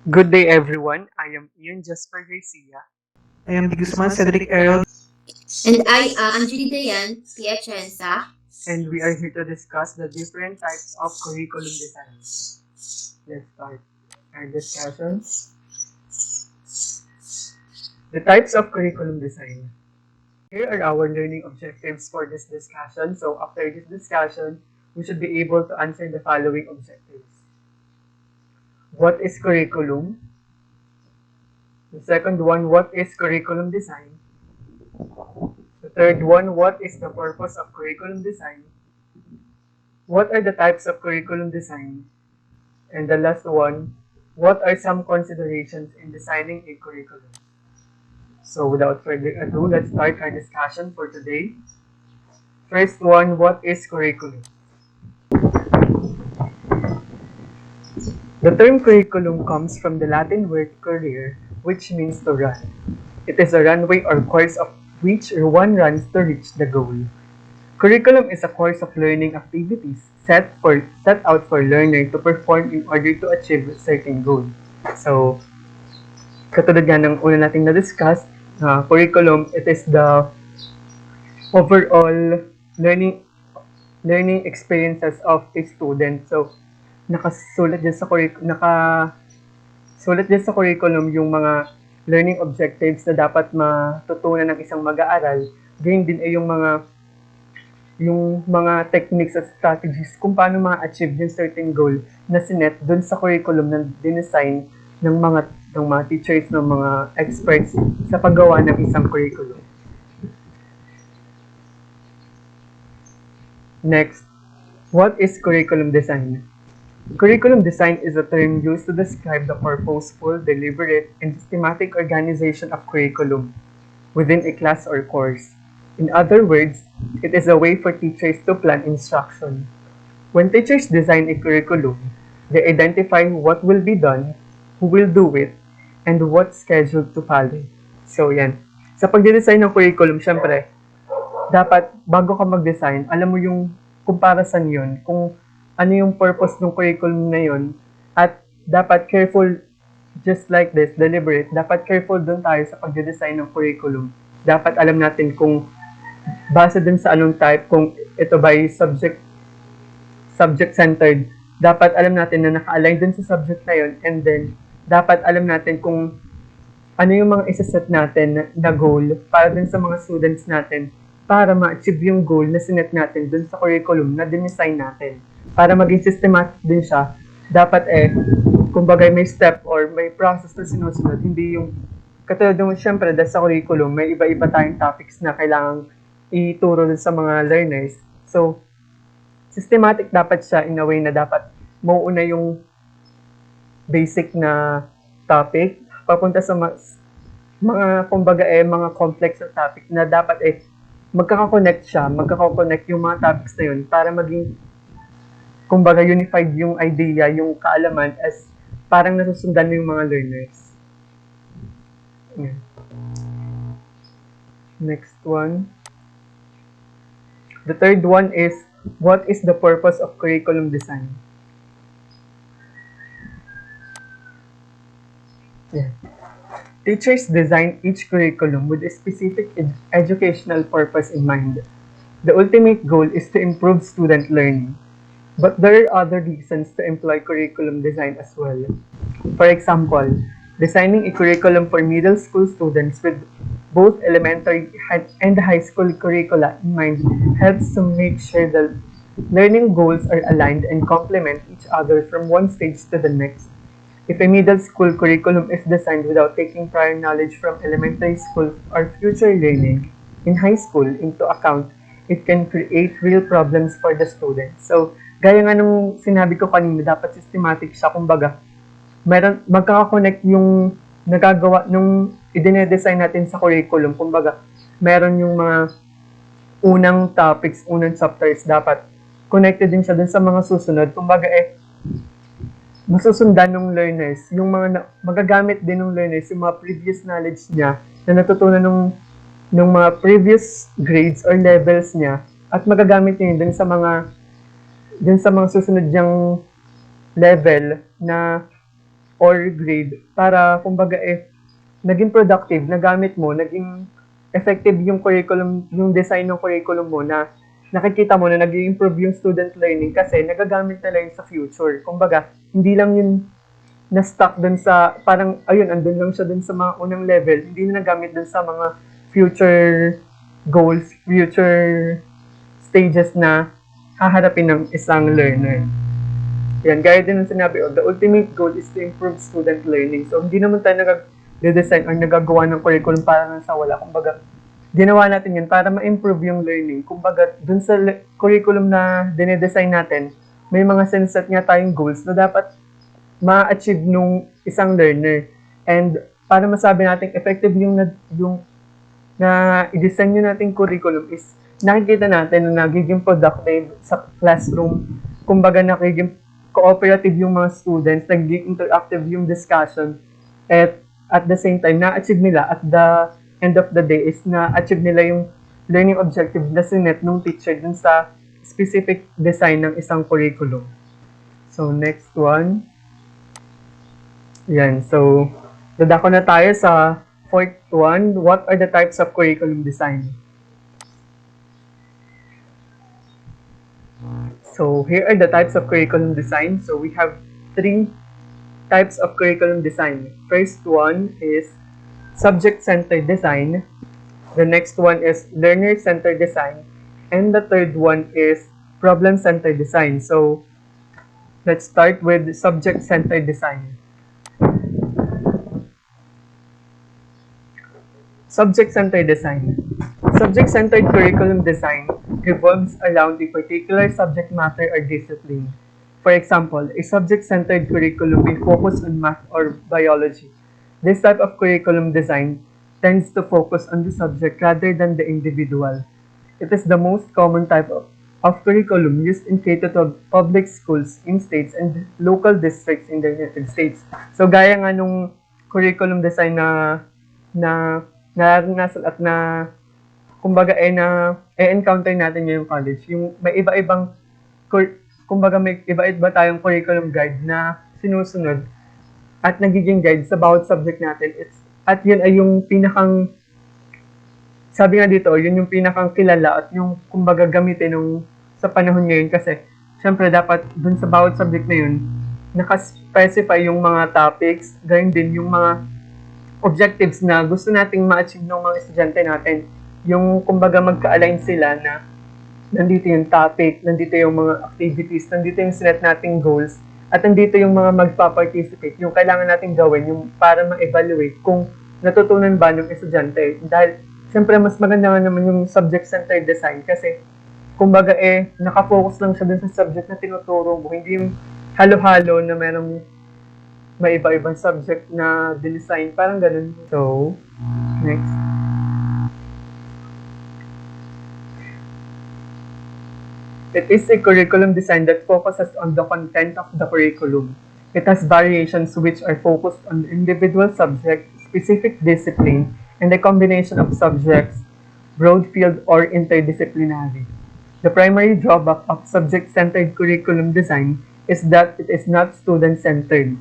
Good day, everyone. I am Jasper Garcia, I am the Guzman, Cedric, Errol. And I am Angeli Dianne, Atienza. and we are here to discuss the different types of curriculum design. Let's start our discussion. The types of curriculum design. Here are our learning objectives for this discussion. So, after this discussion, we should be able to answer the following objectives. What is curriculum? The second one, what is curriculum design? The third one, what is the purpose of curriculum design? What are the types of curriculum design? And the last one, what are some considerations in designing a curriculum? So without further ado, let's start our discussion for today. First one, what is curriculum? The term curriculum comes from the Latin word currere, which means to run. It is a runway or course of which one runs to reach the goal. Curriculum is a course of learning activities set out for learner to perform in order to achieve a certain goal. So, katulad nga ng una nating na-discuss, curriculum, it is the overall learning experiences of a student. So, nakasulat dyan sa curriculum yung mga learning objectives na dapat matutunan ng isang mag-aaral. Ganyan din ay yung mga techniques at strategies kung paano ma-achieve yung certain goal na sinet dun sa curriculum na dinesign ng mga teachers, ng mga experts sa paggawa ng isang curriculum. Next, what is curriculum design? Curriculum design is a term used to describe the purposeful, deliberate, and systematic organization of curriculum within a class or course. In other words, it is a way for teachers to plan instruction. When teachers design a curriculum, they identify what will be done, who will do it, and what's scheduled to follow. So, yan. Sa pagde-design ng curriculum, syempre, dapat bago ka mag-design, alam mo yung comparison yun, kung ano yung purpose ng curriculum na yun, at dapat careful, just like this, deliberate, dapat careful dun tayo sa pagde-design ng curriculum. Dapat alam natin kung base dun sa anong type, kung ito ba ay subject-centered, dapat alam natin na naka-align dun sa subject na yun, and then, dapat alam natin kung ano yung mga isa-set natin na goal para dun sa mga students natin para ma-achieve yung goal na sinet natin dun sa curriculum na dinesign natin. Para maging systematic din siya, dapat kumbaga may step or may process na sinusunod, hindi yung katulad ng syempre dahil sa curriculum, may iba-iba tayong topics na kailangang ituro dun sa mga learners. So, systematic dapat siya in a way na dapat mauuna yung basic na topic papunta sa mga kumbaga mga complex na topic na dapat magkaka-connect yung mga topics na yun para maging kumbaga unified yung idea, yung kaalaman as parang nasusundan yung mga learners. Yeah. Next one. The third one is, what is the purpose of curriculum design? Yeah. Teachers design each curriculum with a specific educational purpose in mind. The ultimate goal is to improve student learning. But there are other reasons to employ curriculum design as well. For example, designing a curriculum for middle school students with both elementary and high school curricula in mind helps to make sure the learning goals are aligned and complement each other from one stage to the next. If a middle school curriculum is designed without taking prior knowledge from elementary school or future learning in high school into account, it can create real problems for the students. So, gaya nga nung sinabi ko kanina, dapat systematic siya. Kumbaga, magkaka-connect yung nagagawa, nung i-design natin sa curriculum. Kumbaga, meron yung mga unang topics, unang chapters, dapat connected din siya dun sa mga susunod. Kumbaga, masusundan ng learners, yung mga magagamit din ng learners, yung mga previous knowledge niya na natutunan ng mga previous grades or levels niya at magagamit niya din sa mga susunod niyang level na or grade para kumbaga naging productive, nagamit mo, naging effective yung curriculum, yung design ng curriculum mo na nakikita mo na nag-i-improve yung student learning kasi nagagamit nila yun sa future. Kumbaga, hindi lang yun na-stuck dun sa, parang, ayun, andun lang siya dun sa mga unang level, hindi na nagamit dun sa mga future goals, future stages na haharapin ng isang learner. Yan, gaya din ng sinabi, the ultimate goal is to improve student learning. So, hindi naman tayo nag-design or nagagawa ng curriculum para nang sa wala. Kumbaga, ginawa natin yun para ma-improve yung learning. Kumbaga, dun sa curriculum na dinedesign natin, may mga senset nga tayong goals na dapat ma-achieve nung isang learner. And para masabi natin effective yung na i-design nyo nating curriculum is nakikita natin na nagiging productive sa classroom. Kumbaga, nagiging cooperative yung mga students, nagiging interactive yung discussion, at the same time, na-achieve nila at the end of the day is na-achieve nila yung learning objective na sinet nung teacher dun sa specific design ng isang curriculum. So, next one. Yan, so, dadako na tayo sa fourth one. What are the types of curriculum design? So here are the types of curriculum design. So we have 3 types of curriculum design. First one is subject-centered design. The next one is learner-centered design. And the third one is problem-centered design. So let's start with subject-centered design. Subject-centered design. Subject-centered curriculum design revolves around a particular subject matter or discipline. For example, a subject-centered curriculum may focus on math or biology. This type of curriculum design tends to focus on the subject rather than the individual. It is the most common type of curriculum used in K-12 public schools in states and local districts in the United States. So gaya nga nung curriculum design na naranasan at na kumbaga encounter natin ngayong college, yung may iba-ibang kumbaga may iba-iba tayong curriculum guide na sinusunod at nagiging guide sa bawat subject natin. At yun ay yung pinakang sabi nga dito, yun yung pinakang kilala at yung kumbaga gamitin sa panahon ngayon kasi syempre dapat dun sa bawat subject na yun naka-specify yung mga topics, gayon din yung mga objectives na gusto nating ma-achieve ng mga estudyante natin. Yung kumbaga magka-align sila na nandito yung topic, nandito yung mga activities, nandito yung sinet nating goals, at nandito yung mga magpa-participate, yung kailangan nating gawin, yung para ma-evaluate kung natutunan ba ng estudyante. Dahil, siyempre, mas maganda nga naman yung subject-centered design kasi, kumbaga nakafocus lang siya dun sa subject na tinuturo mo, hindi yung halo-halo na merong may iba-ibang subject na dinesign, parang ganun. So, next. It is a curriculum design that focuses on the content of the curriculum. It has variations which are focused on the individual subject, specific discipline, and a combination of subjects, broad field or interdisciplinary. The primary drawback of subject-centered curriculum design is that it is not student-centered.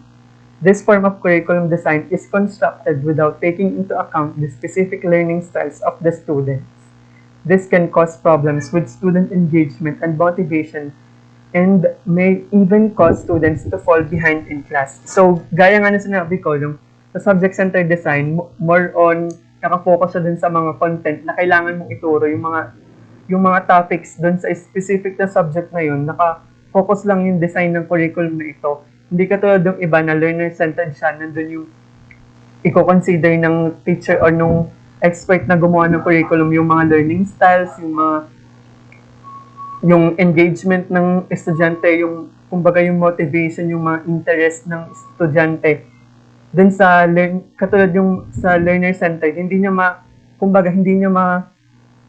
This form of curriculum design is constructed without taking into account the specific learning styles of the students. This can cause problems with student engagement and motivation and may even cause students to fall behind in class. So, gaya nga na sinabi ko, sa subject-centered design, more on nakafocus siya dun sa mga content na kailangan mong ituro, yung mga topics dun sa specific na subject na yun, nakafocus lang yung design ng curriculum na ito. Hindi katulad ng iba na learner-centered siya, nandun yung i-consider ng teacher or nung expert na gumawa ng curriculum, yung mga learning styles, yung engagement ng estudyante, yung kumbaga yung motivation, yung mga interest ng estudyante. Dun sa katulad yung sa learner-centered, hindi niya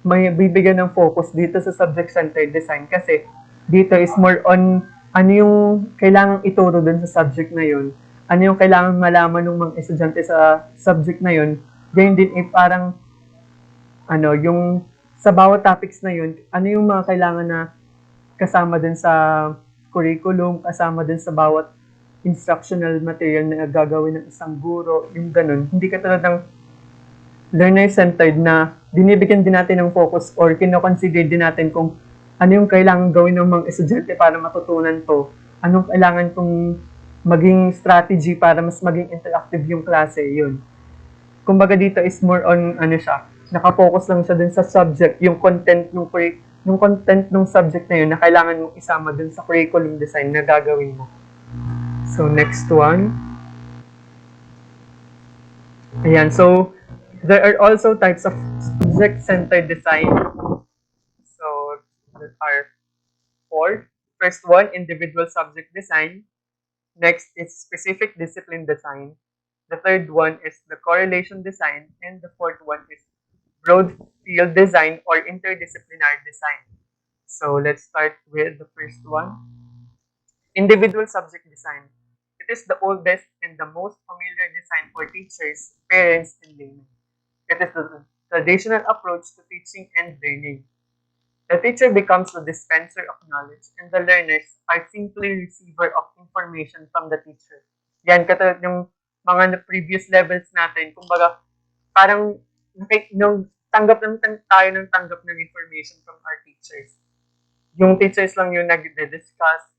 may bibigyan ng focus dito sa subject-centered design kasi dito is more on ano yung kailangang ituro dun sa subject na yun, ano yung kailangang malaman ng mga estudyante sa subject na yun, ganyan din parang yung sa bawat topics na yun, ano yung mga kailangan na kasama dun sa curriculum, kasama dun sa bawat instructional material na gagawin ng isang guro, yung ganun. Hindi ka talagang learner-centered na binibigyan din natin ng focus or kinoconsider din natin kung ano yung kailangan gawin ng mga estudyante para matutunan to. Anong kailangan kong maging strategy para mas maging interactive yung klase, yun. Kumbaga dito is more on, nakafocus lang siya dun sa subject, yung content ng subject na yun na kailangan mong isama dun sa curriculum design na gagawin mo. So, next one. Ayan, so, there are also types of subject-centered design. So, there are 4. First one, individual subject design. Next is specific discipline design. The third one is the correlation design. And the fourth one is broad field design or interdisciplinary design. So, let's start with the first one. Individual subject design. It is the oldest and the most familiar design for teachers, parents, and laymen. It is the traditional approach to teaching and learning. The teacher becomes the dispenser of knowledge and the learners are simply receiver of information from the teacher. Yan, katulad yung mga previous levels natin, kumbaga, parang nung tayo ng tanggap ng information from our teachers. Yung teachers lang yung nag-discuss,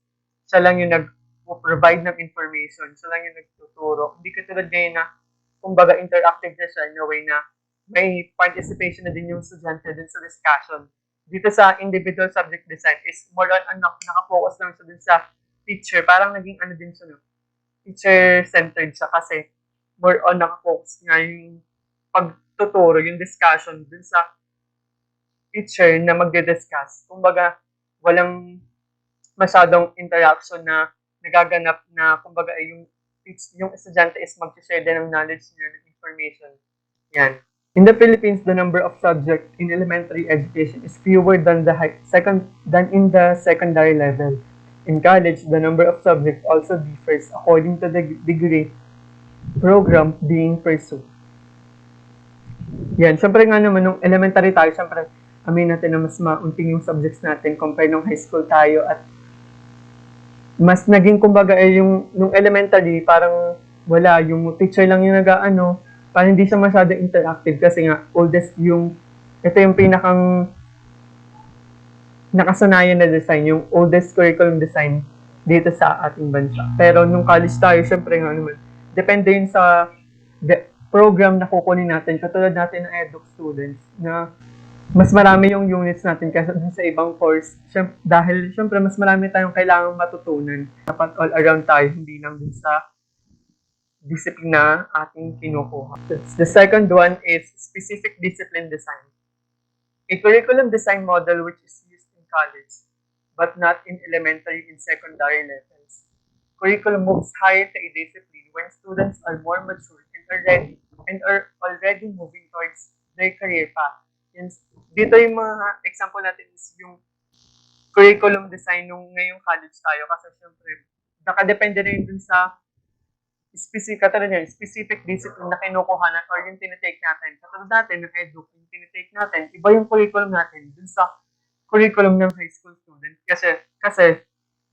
siya lang yung nag-provide ng information, siya lang yung nagtuturo. Hindi katulad ngayon na, kumbaga, interactive na siya in a way na may participation na din yung estudyante din sa discussion. Dito sa individual subject design is more on nakafocus lang siya din sa teacher. Parang naging din siya, no? Teacher-centered siya kasi more on nakafocus nga yung pagtuturo, yung discussion dun sa teacher na magde-discuss. Kumbaga, walang masyadong interaction na nagaganap na kumbaga ay yung estudyante is mag-share din ng knowledge niya, ng information. Yan. In the Philippines, the number of subjects in elementary education is fewer than in the secondary level. In college, the number of subjects also differs according to the degree program being pursued. Yan, syempre nga naman, nung elementary tayo, syempre, amin natin na mas maunting yung subjects natin compared nung high school tayo at mas naging kumbaga yung nung elementary, parang wala, yung teacher lang yung parang hindi siya masyadong interactive kasi nga ito yung pinakang nakasanayan na design, yung oldest curriculum design dito sa ating bansa. Pero nung college tayo, syempre nga naman, depende yun sa program na kukunin natin, katulad natin ng edu students, na mas marami yung units natin kaysa sa ibang course. Dahil syempre mas marami tayong kailangang matutunan. Dapat all around tayo, hindi lang din sa discipline na ating kinukuha. The second one is specific discipline design. A curriculum design model which is used in college, but not in elementary and secondary levels. Curriculum moves higher to a discipline when students are more mature and are already moving towards their career path. Dito yung mga example natin is yung curriculum design nung ngayong college tayo kasi syempre nakadepende na yun dun sa specific discipline na kinukuhanan or yung tinitake natin. Katulad natin, ng edu, yung tinitake natin, iba yung curriculum natin dun sa curriculum ng high school student. Kasi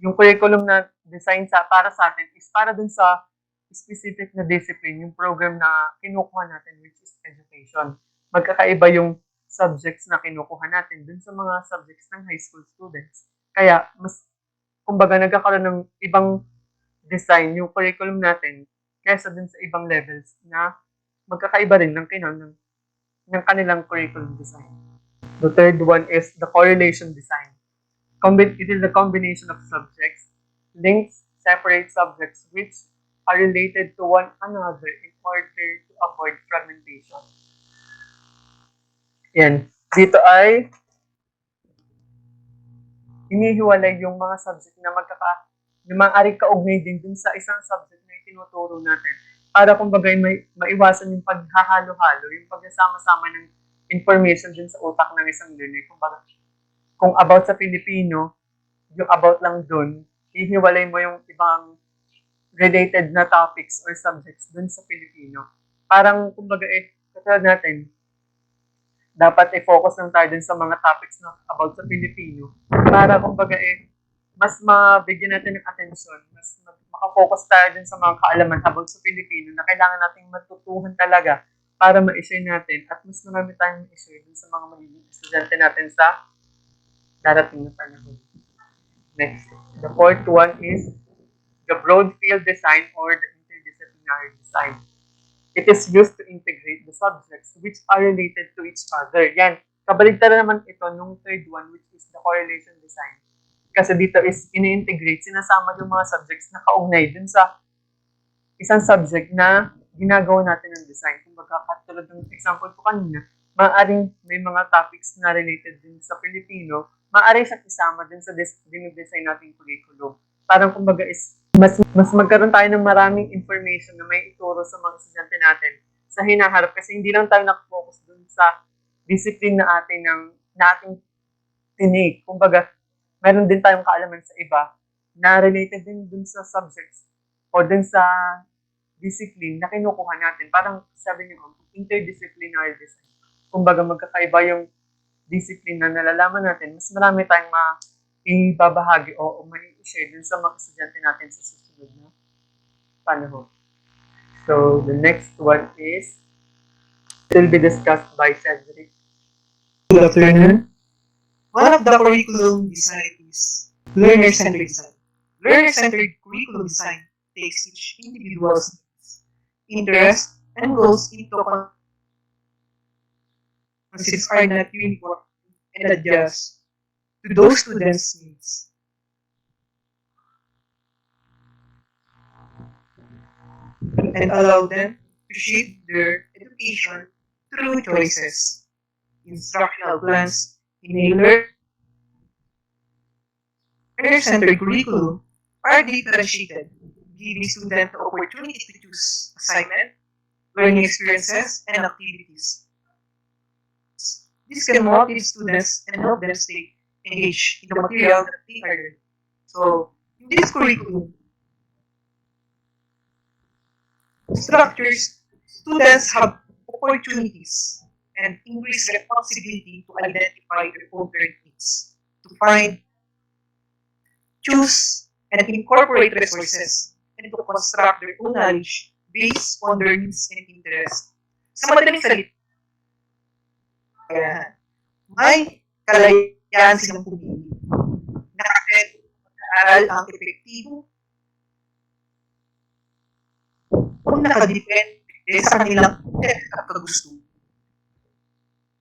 yung curriculum na design para sa atin is para dun sa specific na discipline, yung program na kinukuha natin, which is education. Magkakaiba yung subjects na kinukuha natin dun sa mga subjects ng high school students. Kaya, kumbaga, nagkakaroon ng ibang design yung curriculum natin kaysa dun sa ibang levels na magkakaiba rin ng kanilang curriculum design. The third one is the correlation design. It is the combination of subjects, links, separate subjects which are related to one another in order to avoid fragmentation. Yan. Dito ay inihiwalay yung mga subject na maaring kaugnay din dun sa isang subject na itinuturo natin para kumbaga maiwasan yung paghahalo-halo, yung pagsasama-sama ng information din sa utak ng isang learner. Kumbaga, kung about sa Filipino, yung about lang dun, ihiwalay mo yung ibang related na topics or subjects dun sa Filipino. Parang, kumbaga, katulad natin, dapat i-focus lang tayo dun sa mga topics na about sa Filipino para kumbaga mas mabigyan natin ng attention, mas makafocus tayo din sa mga kaalaman habang sa Pilipino na kailangan nating matutuhan talaga para ma-share natin at mas marami tayong ma-share din sa mga magiging estudyante natin sa darating na panahon. Next, the fourth one is the broad field design or the interdisciplinary design. It is used to integrate the subjects which are related to each other. Yan, kabaligtaran naman ito nung third one which is the correlation design. Kasi dito is ini-integrate, sinasama yung mga subjects na kaugnay dun sa isang subject na ginagawa natin ng design. Kung magkakatulad ng example ko kanina, maaaring may mga topics na related din sa Filipino, maaaring siyang isama din sa dinidesign nating curriculum. Parang kumbaga is mas magkaroon tayo ng maraming information na may ituro sa mga estudyante natin sa hinaharap kasi hindi lang tayo nakafocus dun sa discipline na ating tinig. Kumbaga, meron din tayong kaalaman sa iba na related din dun sa subjects o dun sa discipline na kinukuha natin. Parang sabi niyo, interdisciplinary design. Kumbaga, magkakaiba yung discipline na nalalaman natin. Mas marami tayong ibabahagi o may share dun sa mga estudyante natin sa susunod na panahon. So, the next one is will be discussed by Cedric. Good afternoon. One of the curriculum design is learner-centered design. Learner-centered curriculum design takes each individual's needs, interests, and goals into considers are not uniform and adjust to those students' needs. And allow them to shape their education through choices. Instructional plans in a learner-centered curriculum are differentiated, giving students the opportunity to choose assignment, learning experiences, and activities. This can motivate students and help them stay engaged in the material that they are learning. So, in this curriculum, structures, students have opportunities and increased responsibility to identify their own learning needs, to find, choose, and incorporate resources, and to construct their own knowledge based on their needs and interests. Sa madaling salita, may kalayaan silang pumili. Nakakit, mag-aaral ang epektibo kung nakadepende sa kanilang interest at kagusto.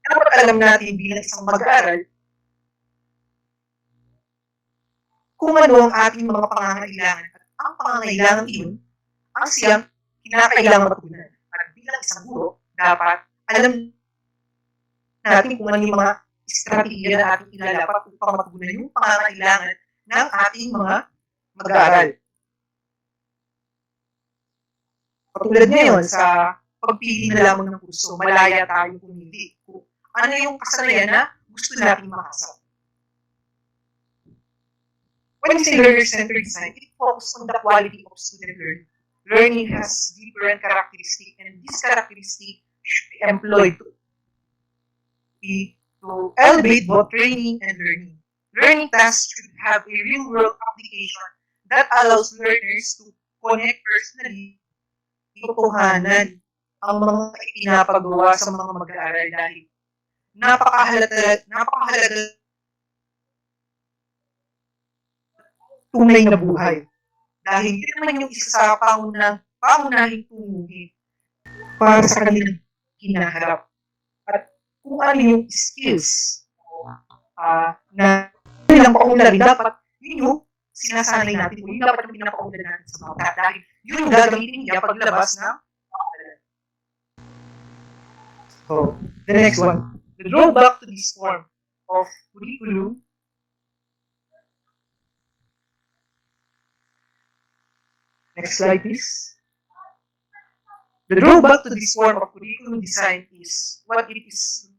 Dapat alam natin bilang isang mag-aaral kung ano ang ating mga pangangailangan at ang pangangailangan iyon ang siyang kinakailangan matugunan. At bilang isang guro, dapat alam natin kung ano yung mga estrategiya na ating ilalapat upang matugunan yung pangangailangan ng ating mga mag-aaral. Katulad ngayon sa pagpili na lamang ng kurso, malaya tayong pumili kung ano yung kasanayan na gusto nating makasap. When we say learner-centered design, it focuses on the quality of student learning. Learning has different characteristics, and this characteristic should be employed to elevate both training and learning. Learning tasks should have a real-world application that allows learners to connect personally, totohanan ang mga ipinapagawa sa mga mag-aaral dahil napakahalaga tunay na buhay. Dahil yun naman yung isa sa pangunahing tunguhin para sa kanilang hinaharap. At kung ano yung skills na nilang paunlarin, dapat yun yung sinasanay natin. Yun dapat yung pinapaunlarin natin sa mga dahil yun yung gagamitin niya paglabas ng pangalalan. So, the next one. The drawback to this form of curriculum next slide, please. The drawback to this form of curriculum design is what it is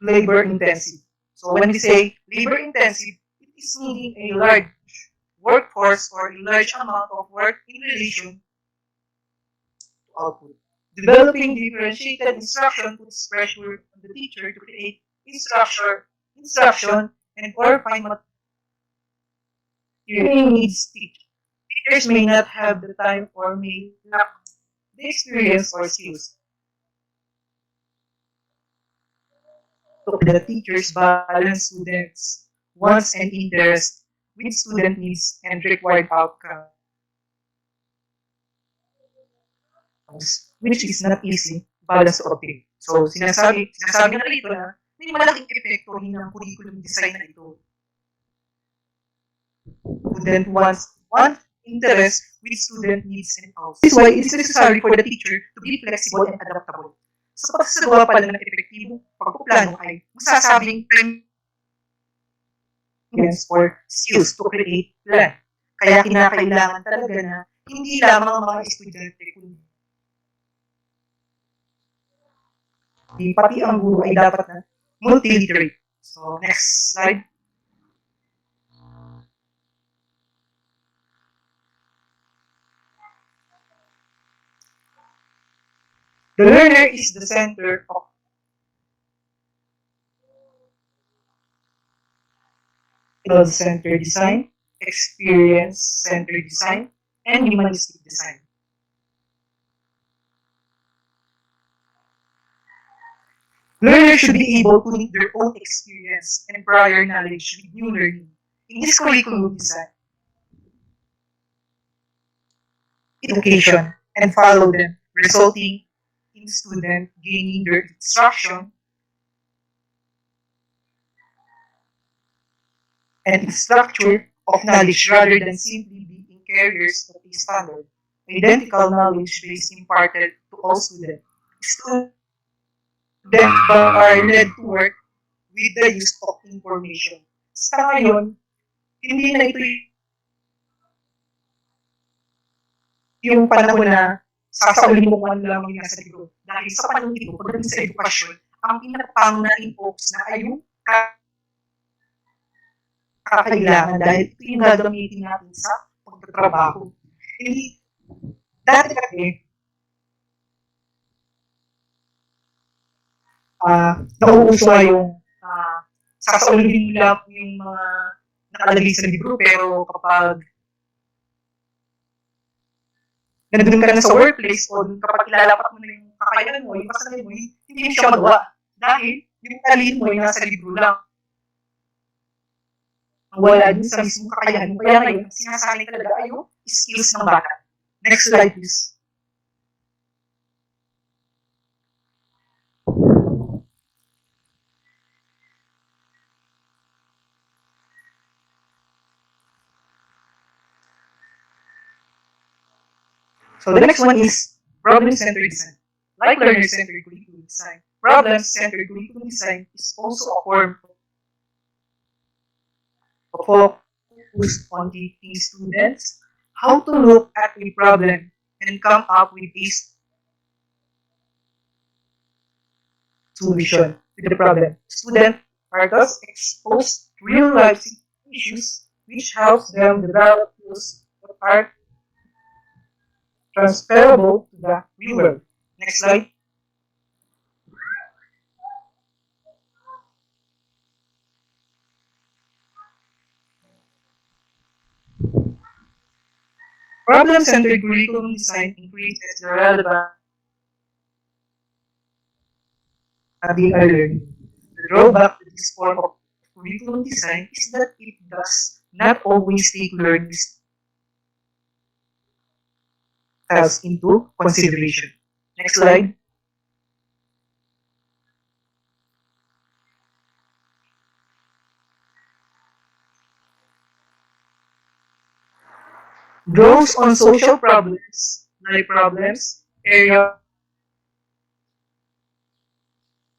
labor intensive. So when we say labor intensive, it is needing a large workforce or a large amount of work in relation to output. Developing differentiated instruction puts pressure on the teacher to create instruction and or find Learning needs teachers may not have the time or may lack the experience or skills. So the teachers balance students' wants and interests with student needs and required outcomes, which is not easy balance to obtain. So sinasabi na rito na may malaking epekto rin ng curriculum design na ito. Student wants interest with student needs and outs. This is why it is necessary for the teacher to be flexible and adaptable. Sa pagsasagawa pala ng epektibong pagpuplano ay masasabing or skills to create plan. Kaya kinakailangan talaga na hindi lamang ang mga estudyante kundi pati ang guro ay dapat na multiliterate. So, next slide. The learner is the center of centered design, experience-centered design, and humanistic design. Learners should be able to link their own experience and prior knowledge with new learning. In this curriculum design, education, and follow them, resulting in student gaining their instruction and structure of knowledge rather than simply being carriers of a standard. Identical knowledge base imparted to all students. Students are led to work with the use of information. Sa ngayon, hindi na ito yung panahon na sasaulin mo kung ano lang yung nasa libro. Dahil sa panahon ito, pagdating sa edukasyon, ang pinakapangunahing focus na ay yung kakailangan dahil ito yung gagamitin natin sa pagtatrabaho. Hindi, dati kasi, nauuso nga yung sasaulin mo lang yung mga nakalagay sa libro pero kapag nandun ka na sa workplace o kapag ilalapat mo na yung kakayanan mo, yung kasalanan mo, hindi mo siya magawa. Dahil yung talin mo yung nasa libro lang. Ang wala din sa mismong kakayahan mo. Kaya ngayon, sinasanay talaga ay yung skills ng bata. Next slide, please. So the next one is problem-centered design. Like learner-centered curriculum design, problem-centered curriculum design is also a form of focus on teaching students how to look at a problem and come up with a solution to the problem. Students are thus exposed to real-life issues which helps them develop tools that are transferable to the real world. Next slide. Problem-centered curriculum design increases the relevance of being a learning. The drawback to this form of curriculum design is that it does not always take learning styles into consideration. Next slide. Draws on social problems, life problems, area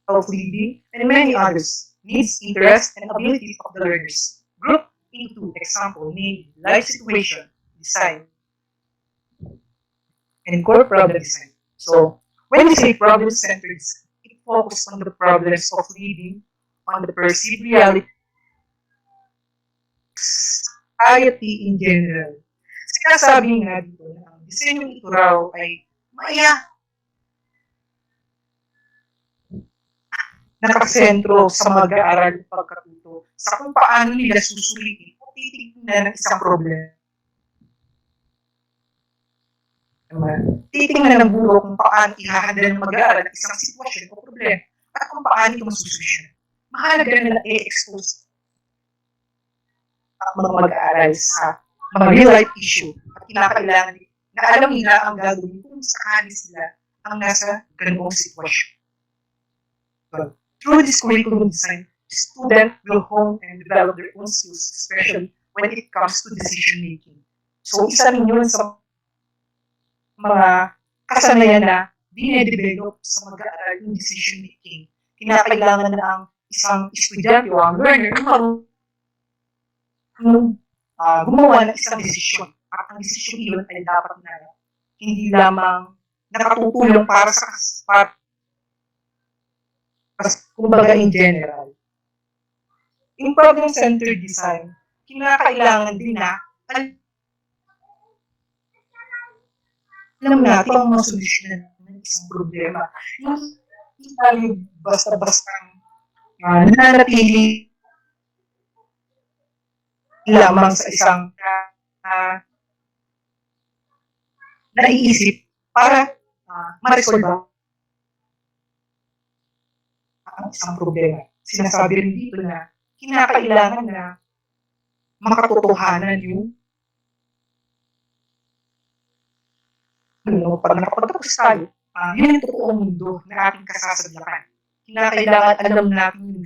of living, and many others, needs, interests, and abilities of the learners. Group into example, namely life situation, design, and core problem design. So, when we say problem-centered, it focuses on the problems of living, on the perceived reality, society in general. Sinasabi nga dito na ang disenyong ito raw ay nakasentro sa mag-aaral ng pagkatuto sa kung paano nila susulitin o titignan ng isang problema. Titingnan ng guro kung paano ihahandle ng mag-aaral ang isang sitwasyon o problema at kung paano ito masusolusyon. Mahalaga na i-expose ang mga mag-aaral sa mga real-life issue at kinakailangan na alam nila ang gagawin kung sakali sila ang nasa ganung sitwasyon. But through this curriculum design, students will hone and develop their own skills, especially when it comes to decision making. So isa rin yun sa mga kasanayan na dinedevelop sa mag-aaral yung decision making. Kinakailangan na ang isang estudyante o ang learner gumawa ng isang desisyon. At ang desisyon yun ay dapat na hindi lamang nakatutulong para kumbaga in general. In problem-centered design, kinakailangan din na alam natin ang mga solusyon ng isang problema. Hindi tayo basta-basta nananatili lamang sa isang naiisip para ma-resolve ang isang problema. Sinasabi rin dito na kinakailangan na makatotohanan yung pag nakapagtapos tayo, yun yung totoong mundo na ating kasasadlakan. Kinakailangan alam natin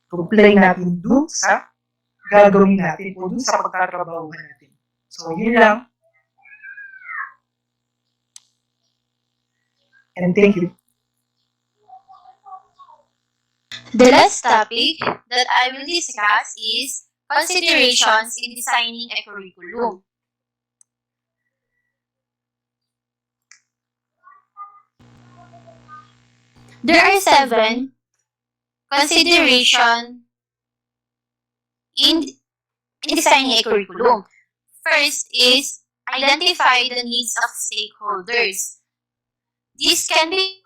yung apply natin dun sa gagawin natin o dun sa pagtatrabahuhan natin. So, yun lang. And thank you. The last topic that I will discuss is considerations in designing a curriculum. There are 7 considerations in designing a curriculum. First is identify the needs of stakeholders. This can be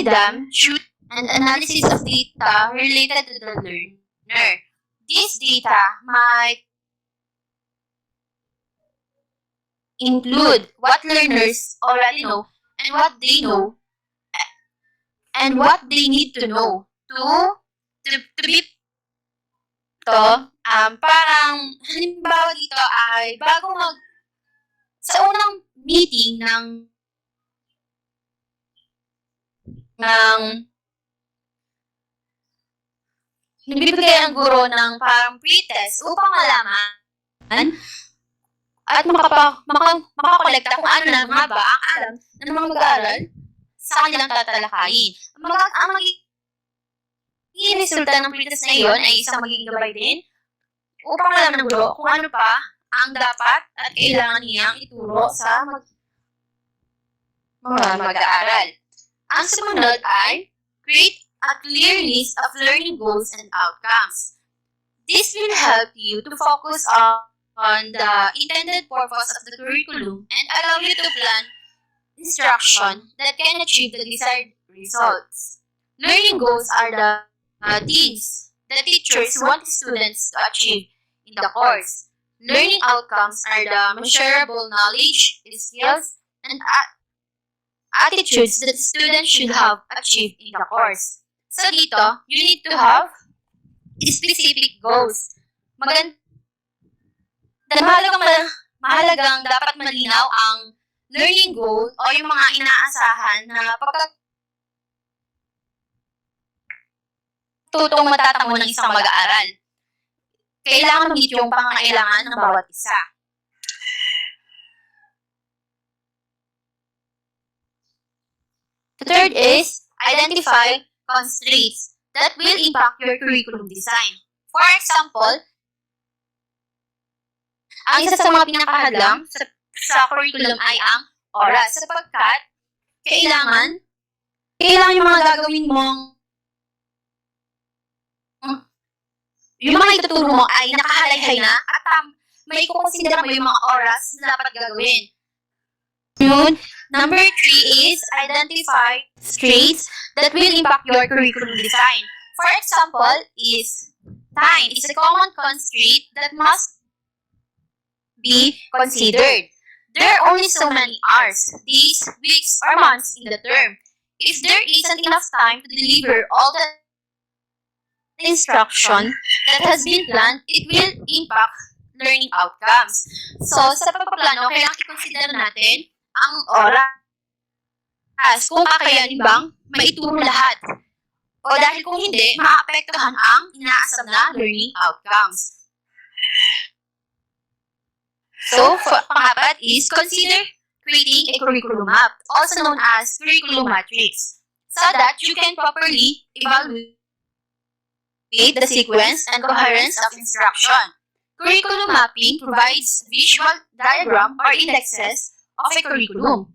done through an analysis of data related to the learner. This data might include what learners already know and what they know and what they need to know to be parang halimbawa dito ay sa unang meeting ng nagbibigay ang guro ng parang pretest upang malaman at makakolekta kung ano na nga ba ang alam ng mga mag-aaral sa kanilang tatalakayin. Ang magiging resulta ng pretest na iyon ay isang magiging gabay din upang malaman ng guro kung ano pa ang dapat at kailangan niyang ituro sa mga mag-aaral. Ang sumunod ay create a clear list of learning goals and outcomes. This will help you to focus on the intended purpose of the curriculum and allow you to plan instruction that can achieve the desired results. Learning goals are the things the teachers want students to achieve in the course. Learning outcomes are the measurable knowledge, skills, and attitudes that students should have achieved in the course. So dito, you need to have specific goals. Mahalagang dapat malinaw ang learning goal o yung mga inaasahan na pagkatutong matatamo ng isang mag-aaral. Kailangan meet yung pangangailangan ng bawat isa. The third is identify constraints that will impact your curriculum design. For example, ang isa sa mga pinakahadlang sa curriculum ay ang oras sapagkat kailangan yung mga gagawin mong yung mga ituturo mo ay nakahalayhay na at may kukonsidera mo yung mga oras na dapat gagawin. Yun. Number 3 is identify traits that will impact your curriculum design. For example, is time is a common constraint that must be considered. There are only so many hours, days, weeks, or months in the term. If there isn't enough time to deliver all the instruction that has been planned, it will impact learning outcomes. So, sa pagpaplano, kailangan i-consider natin ang oras. Kung kakayanin bang maituro lahat. O dahil kung hindi, maapektuhan ang inaasam na learning outcomes. So, pangapat is consider creating a curriculum map, also known as curriculum matrix, so that you can properly evaluate the sequence and coherence of instruction. Curriculum mapping provides visual diagram or indexes of a curriculum.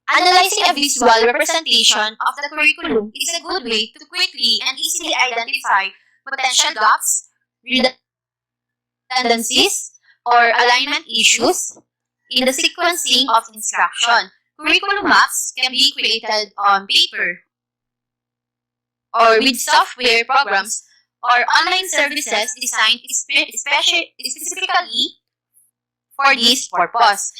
Analyzing a visual representation of the curriculum is a good way to quickly and easily identify potential gaps, redundancies, or alignment issues in the sequencing of instruction. Curriculum maps can be created on paper or with software programs or online services designed specifically for this purpose.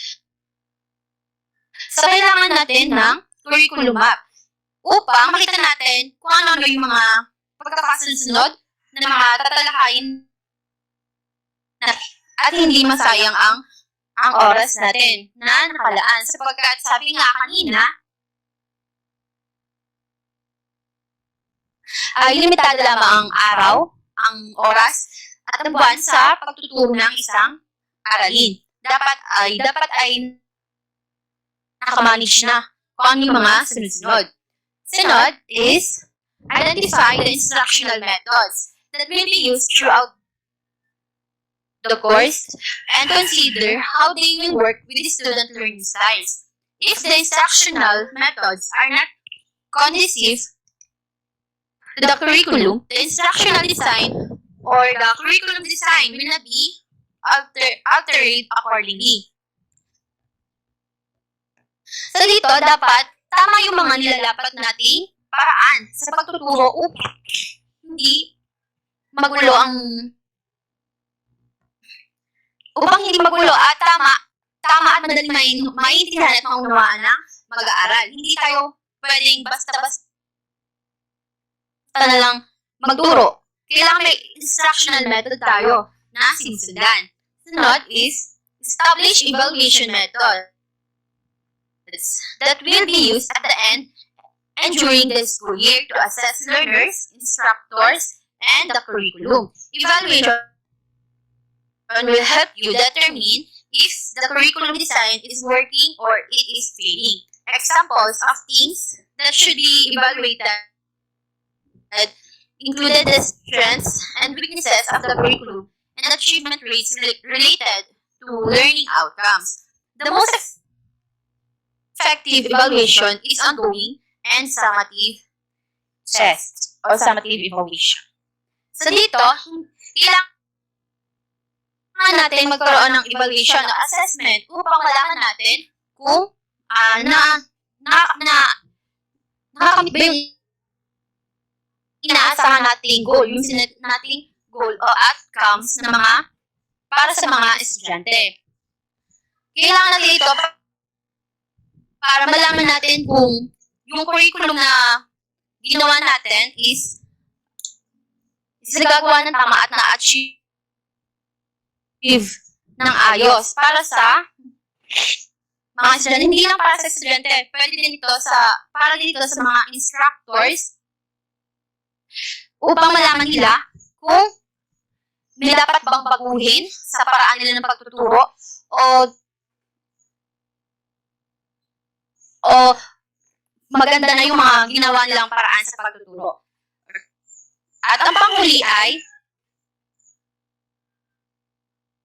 So, kailangan natin ng curriculum map upang makita natin kung ano yung mga pagkakasunod na mga tatalakayin at hindi masayang ang oras natin na nakalaan. Sapagkat sabi nga kanina, ay limitado lamang ang araw, ang oras, at ang buwan sa pagtuturo ng isang aralin. Dapat ay nakamanage na kung ano yung mga sunod-sunod. Sunod is identify the instructional methods that will be used throughout the course and consider how they will work with the student learning styles. If the instructional methods are not conducive to the curriculum, the instructional design or the curriculum design will not be altered accordingly. So dito, dapat tama yung mga nilalapat nating paraan sa pagtuturo upang hindi magulo at tama at madaling maintindihan at maunawaan ng mag-aaral. Hindi tayo pwedeng basta-basta na lang magturo. Kailangan may instructional method tayo na sinusundan. Sunod is establish evaluation methods that will be used at the end and during the school year to assess learners, instructors, and the curriculum. Evaluation will help you determine if the curriculum design is working or it is failing. Examples of things that should be evaluated included the strengths and weaknesses of the curriculum and achievement rates related to learning outcomes. The most effective evaluation is ongoing and summative test or summative evaluation. So dito, kailangan natin magkaroon ng evaluation o assessment upang malaman natin kung nakakamit ba yung inaasahan nating goal, yung sinet nating goal o outcomes na para sa mga estudyante. Kailangan natin ito para malaman natin kung yung curriculum na ginawa natin is nagagawa ng tama at na-achieve ng ayos para sa mga estudyante. Hindi lang para sa estudyante, pwede din para dito sa mga instructors upang malaman nila kung may dapat bang baguhin sa paraan nila ng pagtuturo o maganda na yung mga ginawa nilang paraan sa pagtuturo. At ang panghuli ay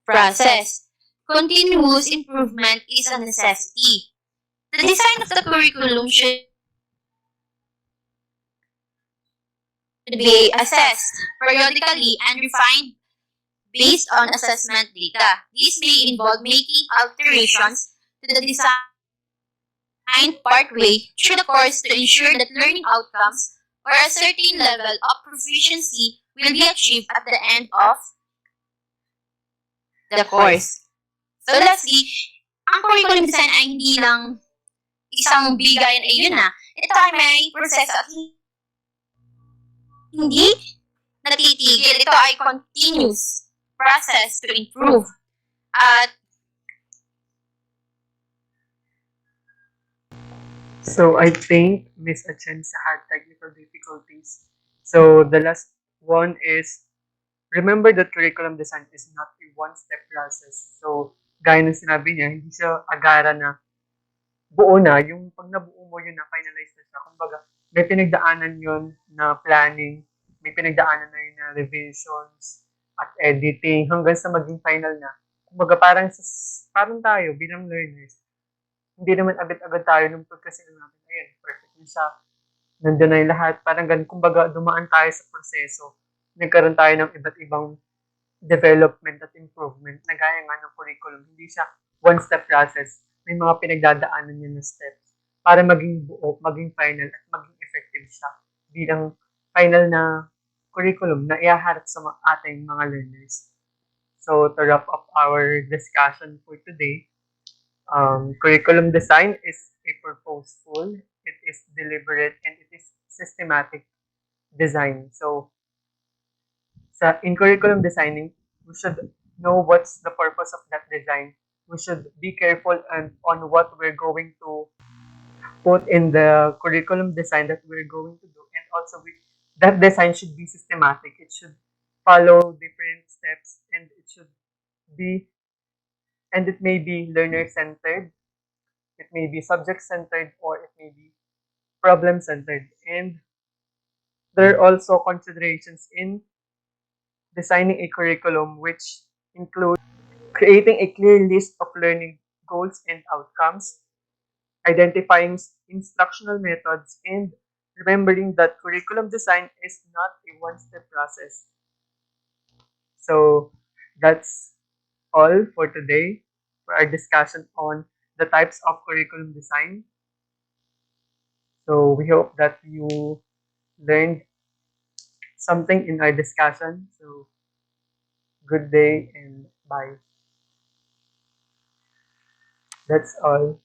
process. Continuous improvement is a necessity. The design of the curriculum should be assessed periodically and refined based on assessment data. This may involve making alterations to the design pathway through the course to ensure that learning outcomes where a certain level of proficiency will be achieved at the end of the course. So lastly, ang curriculum design ay hindi lang isang bigayan ay yun na. Ito ay may proseso at hindi natitigil. Ito ay continuous process to improve. At So I think Miss Atienza had technical difficulties. So the last one is remember that curriculum design is not a one-step process. So gaya ng sinabi niya, hindi siya agara na buo na. Yung pag nabuo mo yun na, finalize na siya. Kumbaga, may pinagdaanan yun na planning, may pinagdaanan na yun na revisions at editing hanggang sa maging final na. Kumbaga, parang tayo bilang learners, hindi naman agad-agad tayo nung pagkasino natin, ayun, perfect na siya. Nandun na yung lahat. Parang ganun, kumbaga, dumaan tayo sa proseso. Nagkaroon tayo ng iba't ibang development at improvement na gaya nga ng curriculum. Hindi siya one-step process. May mga pinagdadaanan niya na steps para maging buo, maging final, at maging effective siya bilang final na curriculum na iaharap sa ating mga learners. So, to wrap up our discussion for today, curriculum design is a purposeful, it is deliberate, and it is systematic design. So, in curriculum designing, we should know what's the purpose of that design. We should be careful on what we're going to put in the curriculum design that we're going to do. And also, that design should be systematic. It should follow different steps, and it may be learner-centered, it may be subject-centered, or it may be problem-centered. And there are also considerations in designing a curriculum which include creating a clear list of learning goals and outcomes, identifying instructional methods, and remembering that curriculum design is not a one-step process. So that's all for today for our discussion on the types of curriculum design. So we hope that you learned something in our discussion. So good day and bye. That's all.